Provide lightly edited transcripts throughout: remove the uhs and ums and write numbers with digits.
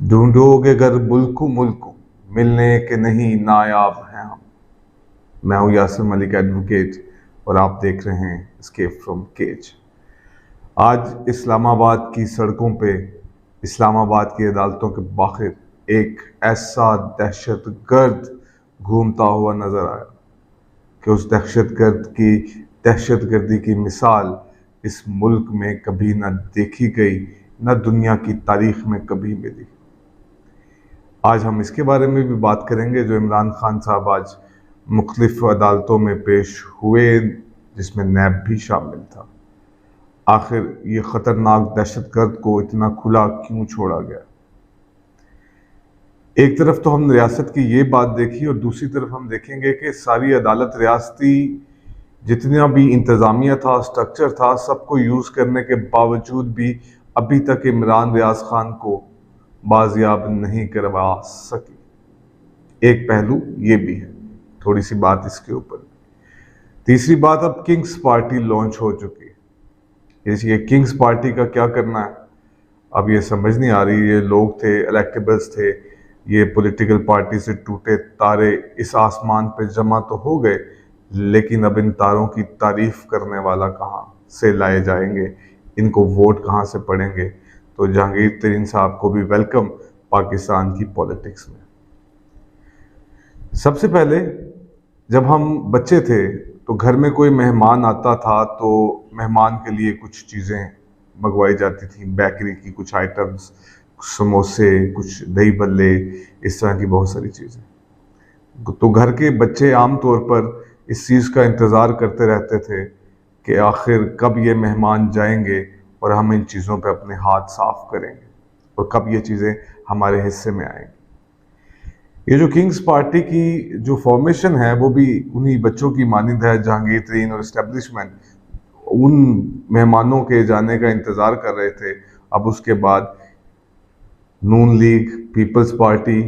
ढूंढोगे गर मुल्को मुल्को, मिलने के नहीं नायाब हैं हम। मैं हूं यासिर मलिक एडवोकेट और आप देख रहे हैं एस्केप फ्रॉम केज। आज इस्लामाबाद की सड़कों पे, इस्लामाबाद की अदालतों के बाहर एक ऐसा दहशतगर्द घूमता हुआ नजर आया कि उस दहशतगर्दी की मिसाल इस मुल्क में कभी न देखी गई, न दुनिया की तारीख में कभी मिली। आज हम इसके बारे में भी बात करेंगे जो इमरान खान साहब आज मुख्तलिफ अदालतों में पेश हुए, जिसमें नैब भी शामिल था। आखिर ये खतरनाक दहशतगर्द को इतना खुला क्यों छोड़ा गया? एक तरफ तो हम रियासत की ये बात देखी और दूसरी तरफ हम देखेंगे कि सारी अदालत रियासती जितना भी इंतज़ामिया था, स्ट्रक्चर था, सबको यूज़ करने के बावजूद भी अभी तक इमरान रियाज खान को बाजियाब नहीं करवा सकी। एक पहलू ये भी है, थोड़ी सी बात इसके ऊपर। तीसरी बात, अब किंग्स पार्टी लॉन्च हो चुकी है। ये किंग्स पार्टी का क्या करना है अब ये समझ नहीं आ रही। ये लोग थे, इलेक्टेबल्स थे, ये पॉलिटिकल पार्टी से टूटे तारे इस आसमान पे जमा तो हो गए, लेकिन अब इन तारों की तारीफ करने वाला कहाँ से लाए जाएंगे, इनको वोट कहाँ से पड़ेंगे? तो जहांगीर तरीन साहब को भी वेलकम पाकिस्तान की पॉलिटिक्स में। सबसे पहले जब हम बच्चे थे तो घर में कोई मेहमान आता था तो मेहमान के लिए कुछ चीज़ें मंगवाई जाती थी, बेकरी की कुछ आइटम्स, समोसे, कुछ दही बल्ले, इस तरह की बहुत सारी चीज़ें। तो घर के बच्चे आम तौर पर इस चीज़ का इंतज़ार करते रहते थे कि आखिर कब ये मेहमान जाएंगे और हम इन चीज़ों पे अपने हाथ साफ करेंगे और कब ये चीज़ें हमारे हिस्से में आएंगी। ये जो किंग्स पार्टी की जो फॉर्मेशन है वो भी उन्हीं बच्चों की मानिंद है। जहांगीर तरीन और इस्टेब्लिशमेंट उन मेहमानों के जाने का इंतज़ार कर रहे थे। अब उसके बाद नून लीग, पीपल्स पार्टी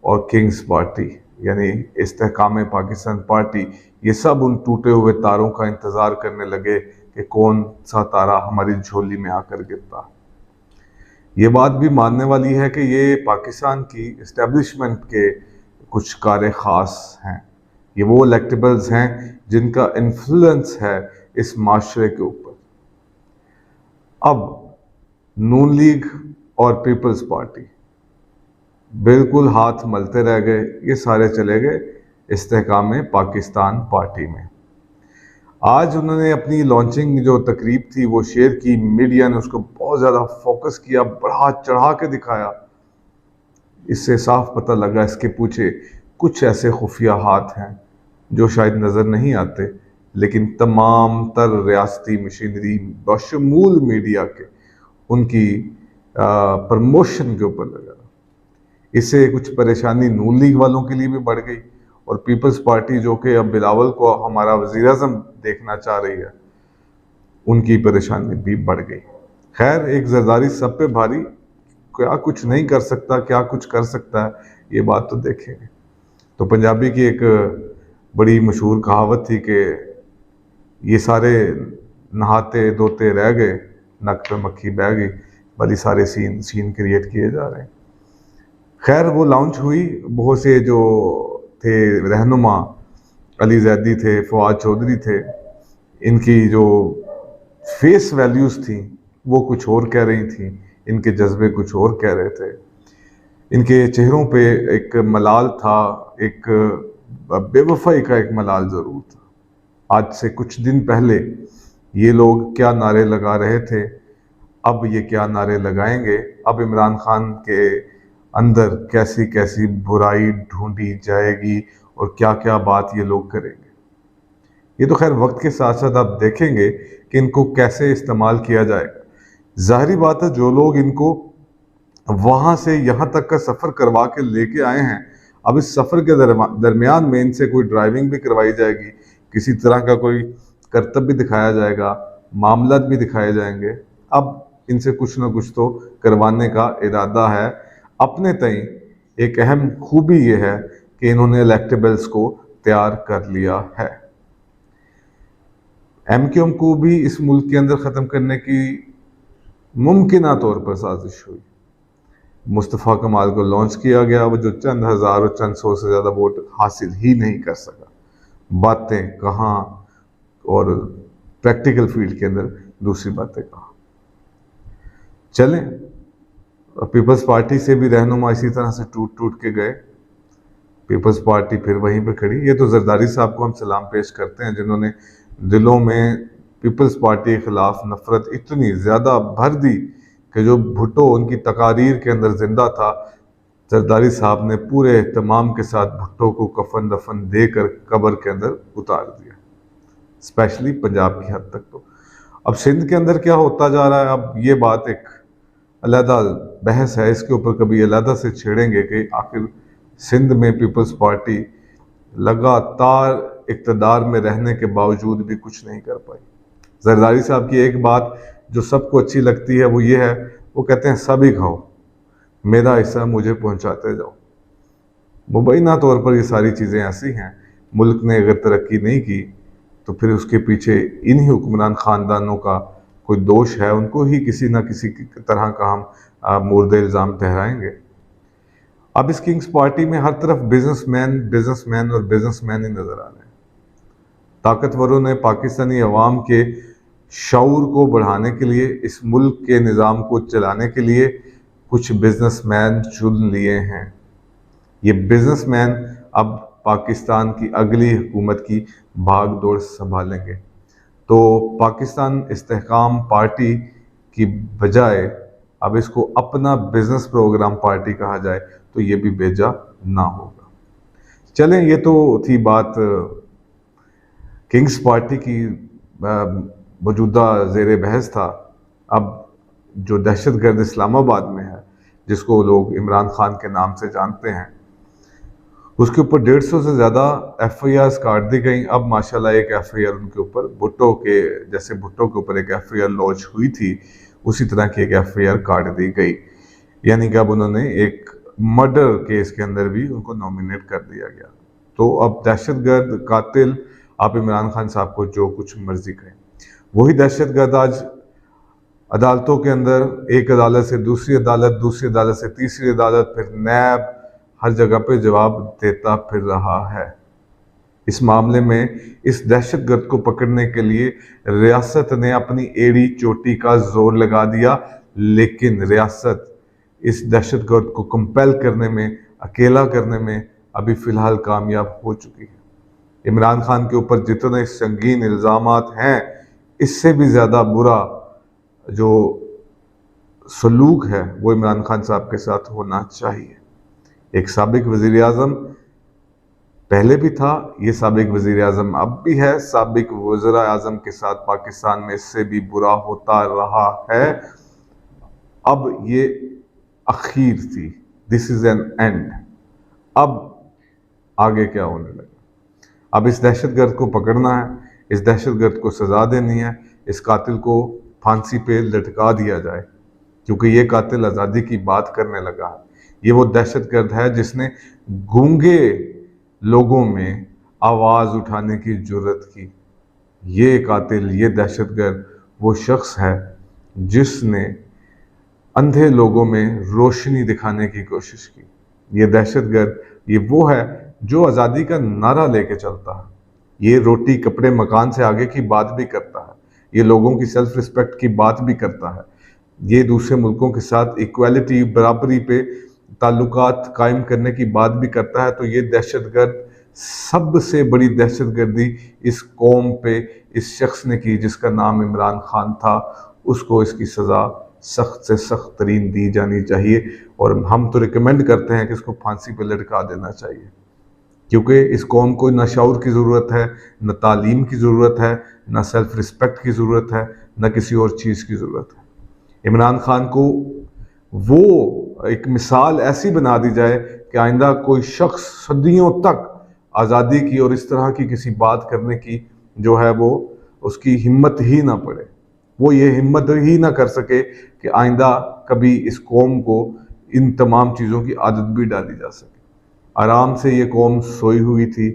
और किंग्स पार्टी यानी इस्तेहकाम पाकिस्तान पार्टी, ये सब उन टूटे हुए तारों का इंतज़ार करने लगे कि कौन सा तारा हमारी झोली में आकर गिरता। ये बात भी मानने वाली है कि ये पाकिस्तान की इस्टेब्लिशमेंट के कुछ कार्य ख़ास हैं। ये वो इलेक्टेबल्स हैं जिनका इन्फ्लुएंस है इस माशरे के ऊपर। अब नून लीग और पीपल्स पार्टी बिल्कुल हाथ मलते रह गए, ये सारे चले गए इस्तेहकाम पाकिस्तान पार्टी में। आज उन्होंने अपनी लॉन्चिंग जो तकरीब थी वो शेयर की, मीडिया ने उसको बहुत ज़्यादा फोकस किया, बढ़ा चढ़ा के दिखाया। इससे साफ पता लगा इसके पीछे कुछ ऐसे खुफिया हाथ हैं जो शायद नज़र नहीं आते, लेकिन तमाम तर रियासती मशीनरी बशमूल मीडिया के उनकी प्रमोशन के ऊपर लगा। इससे कुछ परेशानी नून लीग वालों के लिए भी बढ़ गई और पीपल्स पार्टी जो कि अब बिलावल को हमारा वज़ीर-ए-आज़म देखना चाह रही है, उनकी परेशानी भी बढ़ गई। खैर, एक ज़रदारी सब पे भारी, क्या कुछ नहीं कर सकता, क्या कुछ कर सकता है, ये बात तो देखेंगे। तो पंजाबी की एक बड़ी मशहूर कहावत थी कि ये सारे नहाते धोते रह गए, नक पे मक्खी बह गई, भली सारे सीन क्रिएट किए जा रहे हैं। खैर, वो लॉन्च हुई, बहुत से जो थे रहनुमा, अली जैदी थे, फवाद चौधरी थे, इनकी जो फेस वैल्यूज़ थी वो कुछ और कह रही थी, इनके जज्बे कुछ और कह रहे थे। इनके चेहरों पे एक मलाल था, एक बेवफाई का एक मलाल ज़रूर था। आज से कुछ दिन पहले ये लोग क्या नारे लगा रहे थे, अब ये क्या नारे लगाएंगे? अब इमरान खान के अंदर कैसी कैसी बुराई ढूंढी जाएगी और क्या क्या बात ये लोग करेंगे। ये तो खैर वक्त के साथ साथ आप देखेंगे कि इनको कैसे इस्तेमाल किया जाएगा। जाहिर बात है, जो लोग इनको वहाँ से यहाँ तक का सफ़र करवा के लेके आए हैं, अब इस सफ़र के दरमियान में इनसे कोई ड्राइविंग भी करवाई जाएगी, किसी तरह का कोई करतब भी दिखाया जाएगा, मामलात भी दिखाए जाएंगे। अब इनसे कुछ ना कुछ तो करवाने का इरादा है। अपने तई एक अहम खूबी ये है कि इन्होंने इलेक्टेबल्स को तैयार कर लिया है। एमक्यूएम को भी इस मुल्क के अंदर ख़त्म करने की मुमकिना तौर पर साजिश हुई। मुस्तफ़ा कमाल को लॉन्च किया गया, वो जो चंद हज़ार और चंद सौ से ज़्यादा वोट हासिल ही नहीं कर सका। बातें कहाँ और प्रैक्टिकल फील्ड के अंदर दूसरी बातें कहाँ। चलें, पीपल्स पार्टी से भी रहनुमा इसी तरह से टूट टूट के गए। पीपल्स पार्टी फिर वहीं पे खड़ी। ये तो जरदारी साहब को हम सलाम पेश करते हैं, जिन्होंने दिलों में पीपल्स पार्टी के खिलाफ नफरत इतनी ज़्यादा भर दी कि जो भुट्टो उनकी तकारीर के अंदर जिंदा था, जरदारी साहब ने पूरे एहतमाम के साथ भुट्टो को कफन दफन देकर कब्र के अंदर उतार दिया, स्पेशली पंजाब की हद तक। तो अब सिंध के अंदर क्या होता जा रहा है, अब ये बात एक अलहदा बहस है, इसके ऊपर कभी अलहदा से छेड़ेंगे कि आखिर सिंध में पीपल्स पार्टी लगातार इक़्तिदार में रहने के बावजूद भी कुछ नहीं कर पाई। जरदारी साहब की एक बात जो सबको अच्छी लगती है वो ये है, वो कहते हैं सभी खाओ, मेरा हिस्सा मुझे पहुंचाते जाओ। मुबैना तौर पर ये सारी चीज़ें ऐसी हैं, मुल्क ने अगर तरक्की नहीं की तो फिर उसके पीछे इन्हीं हुक्मरान ख़ानदानों का कोई दोष है, उनको ही किसी ना किसी तरह का हम मुर्द इल्ज़ाम ठहराएंगे। अब इस किंग्स पार्टी में हर तरफ बिजनेसमैन और बिजनेसमैन ही नज़र आ रहे हैं। ताकतवरों ने पाकिस्तानी अवाम के शऊर को बढ़ाने के लिए, इस मुल्क के निज़ाम को चलाने के लिए कुछ बिजनेसमैन चुन लिए हैं। ये बिजनेसमैन अब पाकिस्तान की अगली हुकूमत की भाग दौड़ संभालेंगे। तो पाकिस्तान इस्तेहकाम पार्टी की बजाय अब इसको अपना बिजनेस प्रोग्राम पार्टी कहा जाए तो ये भी बेजा ना होगा। चलें, ये तो थी बात किंग्स पार्टी की, मौजूदा ज़ेर बहस था। अब जो दहशतगर्द इस्लामाबाद में है, जिसको लोग इमरान खान के नाम से जानते हैं, उसके ऊपर 150 से ज़्यादा FIRs काट दी गई। अब माशाल्लाह एक FIR उनके ऊपर, भुट्टो के जैसे भुट्टो के ऊपर एक FIR लॉन्च हुई थी, उसी तरह की एक FIR काट दी गई। यानी कि अब उन्होंने एक मर्डर केस के अंदर भी उनको नॉमिनेट कर दिया गया। तो अब दहशतगर्द कातिल, आप इमरान खान साहब को जो कुछ मर्जी कहें, वही दहशतगर्द आज अदालतों के अंदर, एक अदालत से दूसरी अदालत, दूसरी अदालत से तीसरी अदालत, फिर नैब, हर जगह पे जवाब देता फिर रहा है। इस मामले में इस दहशतगर्द को पकड़ने के लिए रियासत ने अपनी एड़ी चोटी का जोर लगा दिया, लेकिन रियासत इस दहशतगर्द को कंपेल करने में, अकेला करने में अभी फ़िलहाल कामयाब हो चुकी है। इमरान खान के ऊपर जितने संगीन इल्ज़ामात हैं, इससे भी ज़्यादा बुरा जो सलूक है वो इमरान खान साहब के साथ होना चाहिए। एक साबिक वज़ीर आज़म पहले भी था, ये साबिक वज़ीर आज़म अब भी है, साबिक वज़ीर आज़म के साथ पाकिस्तान में इससे भी बुरा होता रहा है। अब ये आखिर थी, दिस इज़ एन एंड। अब आगे क्या होने लगा? अब इस दहशतगर्द को पकड़ना है, इस दहशतगर्द को सज़ा देनी है, इस कातिल को फांसी पे लटका दिया जाए, क्योंकि ये कातिल आज़ादी की बात करने लगा है। ये वो दहशतगर्द है जिसने गूंगे लोगों में आवाज़ उठाने की जुर्रत की। ये कातिल, ये दहशतगर्द वो शख्स है जिसने अंधे लोगों में रोशनी दिखाने की कोशिश की। ये दहशतगर्द ये वो है जो आज़ादी का नारा लेके चलता है। ये रोटी कपड़े मकान से आगे की बात भी करता है, ये लोगों की सेल्फ रिस्पेक्ट की बात भी करता है, ये दूसरे मुल्कों के साथ इक्वालिटी, बराबरी पे ताल्लुकात कायम करने की बात भी करता है। तो ये दहशतगर्द, सबसे बड़ी दहशतगर्दी इस कौम पे इस शख्स ने की जिसका नाम इमरान खान था। उसको इसकी सज़ा सख्त से सख्त तरीन दी जानी चाहिए, और हम तो रिकमेंड करते हैं कि इसको फांसी पे लटका देना चाहिए, क्योंकि इस कौम को न शऊर की ज़रूरत है, न तालीम की ज़रूरत है, न सेल्फ रिस्पेक्ट की ज़रूरत है, न किसी और चीज़ की ज़रूरत है। इमरान खान को वो एक मिसाल ऐसी बना दी जाए कि आइंदा कोई शख्स सदियों तक आज़ादी की और इस तरह की किसी बात करने की जो है वो उसकी हिम्मत ही ना पड़े, वो ये हिम्मत ही ना कर सके कि आइंदा कभी इस कौम को इन तमाम चीज़ों की आदत भी डाली जा सके। आराम से ये कौम सोई हुई थी,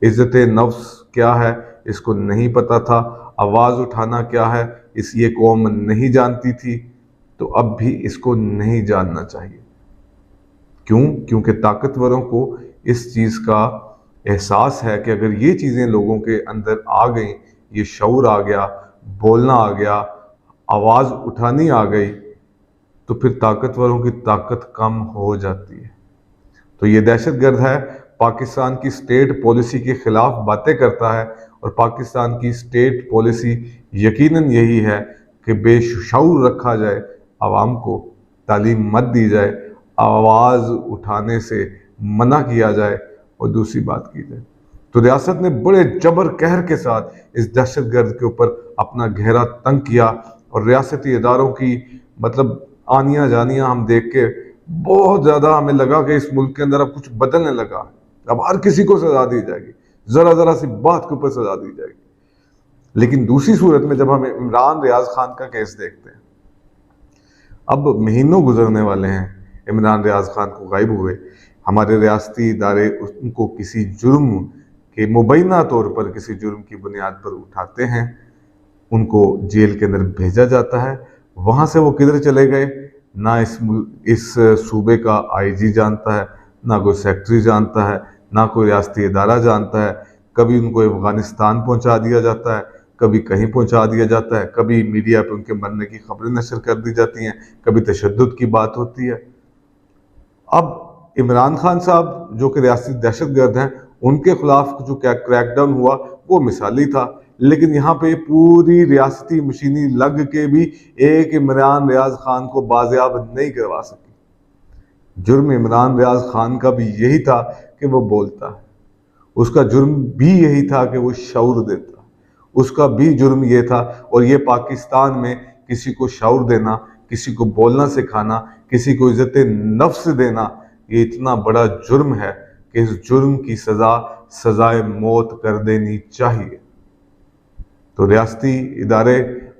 इज़्ज़त नफ्स क्या है इसको नहीं पता था, आवाज़ उठाना क्या है इस ये कौम नहीं जानती थी, तो अब भी इसको नहीं जानना चाहिए। क्यों? क्योंकि ताकतवरों को इस चीज़ का एहसास है कि अगर ये चीज़ें लोगों के अंदर आ गई, ये शऊर आ गया, बोलना आ गया, आवाज़ उठानी आ गई, तो फिर ताकतवरों की ताकत कम हो जाती है। तो ये दहशतगर्द है, पाकिस्तान की स्टेट पॉलिसी के खिलाफ बातें करता है, और पाकिस्तान की स्टेट पॉलिसी यकीनन यही है कि बेशऊर रखा जाए आवाम को, तालीम मत दी जाए, आवाज़ उठाने से मना किया जाए और दूसरी बात की जाए। तो रियासत ने बड़े जबर कहर के साथ इस दहशतगर्द के ऊपर अपना गहरा तंग किया, और रियासती इदारों की मतलब आनियाँ जानियाँ हम देख के बहुत ज़्यादा हमें लगा कि इस मुल्क के अंदर अब कुछ बदलने लगा, अब हर किसी को सजा दी जाएगी, ज़रा ज़रा सी बात के ऊपर सजा दी जाएगी। लेकिन दूसरी सूरत में जब हम इमरान रियाज खान का केस देखते हैं, अब महीनों गुजरने वाले हैं इमरान रियाज खान को गायब हुए, हमारे रियासती इदारे उनको किसी जुर्म के मुबैना तौर पर किसी जुर्म की बुनियाद पर उठाते हैं, उनको जेल के अंदर भेजा जाता है। वहाँ से वो किधर चले गए, ना इस सूबे का आईजी जानता है, ना कोई सेक्रेटरी जानता है, ना कोई रियासती इदारा जानता है। कभी उनको अफगानिस्तान पहुँचा दिया जाता है, कभी कहीं पहुँचा दिया जाता है, कभी मीडिया पे उनके मरने की खबरें नशर कर दी जाती हैं, कभी तशद्दुद की बात होती है। अब इमरान खान साहब जो कि रियासती दहशतगर्द हैं, उनके खिलाफ जो क्रैकडाउन हुआ वो मिसाली था, लेकिन यहाँ पे पूरी रियासती मशीनी लग के भी एक इमरान रियाज खान को बाजियाब नहीं करवा सकी। जुर्म इमरान रियाज खान का भी यही था कि वो बोलता है, उसका जुर्म भी यही था कि वो शऊर देता, उसका भी जुर्म ये था। और ये पाकिस्तान में किसी को शऊर देना, किसी को बोलना सिखाना, किसी को इज्जत नफ्स देना, ये इतना बड़ा जुर्म है कि इस जुर्म की सजाए मौत कर देनी चाहिए। तो रियासती इदारे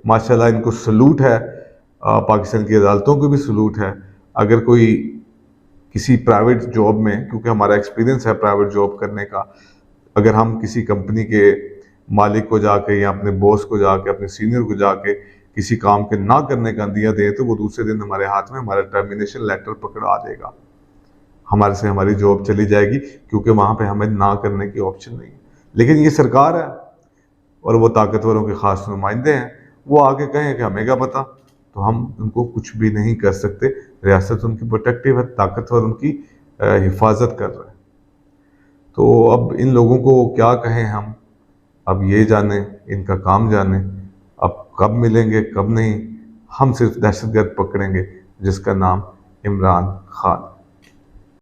माशाल्लाह इनको सलूट है, पाकिस्तान की अदालतों को भी सलूट है। अगर कोई किसी प्राइवेट जॉब में, क्योंकि हमारा एक्सपीरियंस है प्राइवेट जॉब करने का, अगर हम किसी कंपनी के मालिक को जाके या अपने बॉस को जाके, अपने सीनियर को जाके किसी काम के ना करने का अंदिया दें, तो वो दूसरे दिन हमारे हाथ में हमारा टर्मिनेशन लेटर पकड़ा देगा, हमारे से हमारी जॉब चली जाएगी, क्योंकि वहाँ पे हमें ना करने की ऑप्शन नहीं है। लेकिन ये सरकार है और वो ताकतवरों के खास नुमाइंदे हैं, वो आके कहें कि हमें क्या पता, तो हम उनको कुछ भी नहीं कर सकते। रियासत उनकी प्रोटेक्टिव है, ताकतवर उनकी हिफाजत कर रहे हैं। तो अब इन लोगों को क्या कहें हम, अब ये जाने, इनका काम जाने, अब कब मिलेंगे कब नहीं। हम सिर्फ दहशतगर्द पकड़ेंगे जिसका नाम इमरान खान।